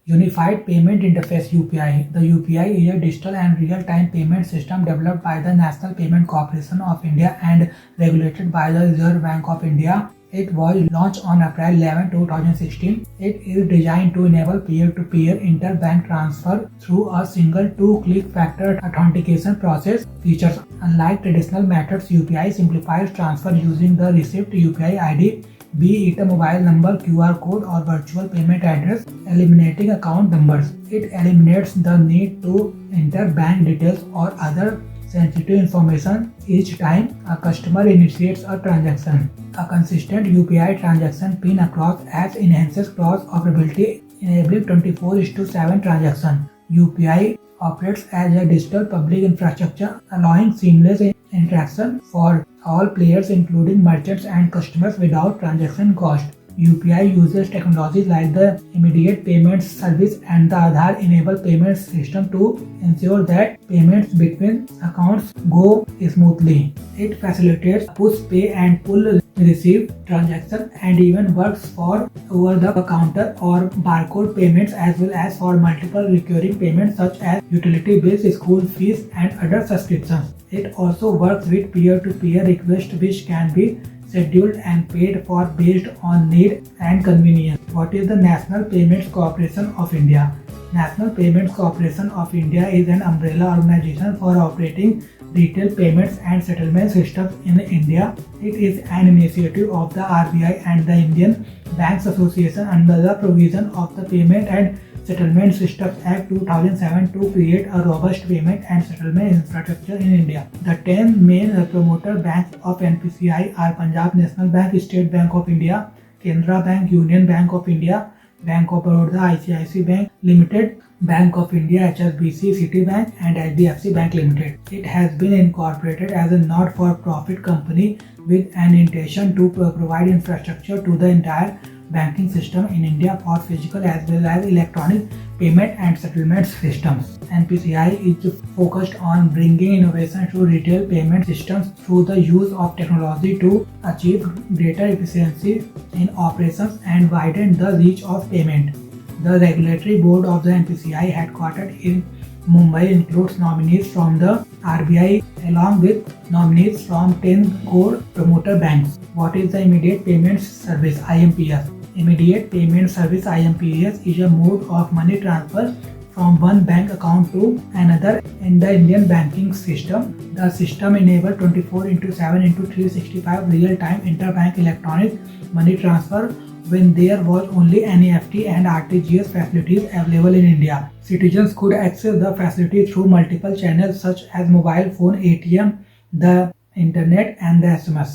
Unified Payment Interface (UPI). The UPI is a digital and real-time payment system developed by the National Payment Corporation of India and regulated by the Reserve Bank of India. It was launched on April 11, 2016. It is designed to enable peer-to-peer interbank transfer through a single two-click factor authentication process. Features: unlike traditional methods, UPI simplifies transfer using the received UPI ID, be it a mobile number, QR code, or virtual payment address, eliminating account numbers. It eliminates the need to enter bank details or other sensitive information each time a customer initiates a transaction. A consistent UPI transaction PIN across apps enhances cross-operability, enabling 24/7 transactions. UPI operates as a digital public infrastructure, allowing seamless interaction for all players including merchants and customers without transaction cost. UPI uses technologies like the Immediate Payments Service and the Aadhaar-enabled payment system to ensure that payments between accounts go smoothly. It facilitates push, pay and pull receive transactions and even works for over-the-counter or barcode payments as well as for multiple recurring payments such as utility bills, school fees and other subscriptions. It also works with peer-to-peer requests which can be scheduled and paid for based on need and convenience. What is the National Payments Corporation of India? National Payments Corporation of India is an umbrella organization for operating retail payments and settlement systems in India. It is an initiative of the RBI and the Indian Banks Association under the provision of the Payment and Settlement Systems Act 2007 to create a robust payment and settlement infrastructure in India. The 10 main promoter banks of NPCI are Punjab National Bank, State Bank of India, Canara Bank, Union Bank of India, Bank of Baroda, ICICI Bank Limited, Bank of India, HSBC, Citibank and HDFC Bank Limited. It has been incorporated as a not-for-profit company with an intention to provide infrastructure to the entire banking system in India for physical as well as electronic payment and settlement systems. NPCI is focused on bringing innovation to retail payment systems through the use of technology to achieve greater efficiency in operations and widen the reach of payment. The regulatory board of the NPCI, headquartered in Mumbai, includes nominees from the RBI along with nominees from 10 core promoter banks. What is the Immediate Payments Service (IMPS)? Immediate Payment Service (IMPS) is a mode of money transfer from one bank account to another in the Indian banking system. The system enables 24/7/365 real-time interbank electronic money transfer when there was only NEFT and RTGS facilities available in India. Citizens could access the facility through multiple channels such as mobile phone, ATM, the internet and the SMS.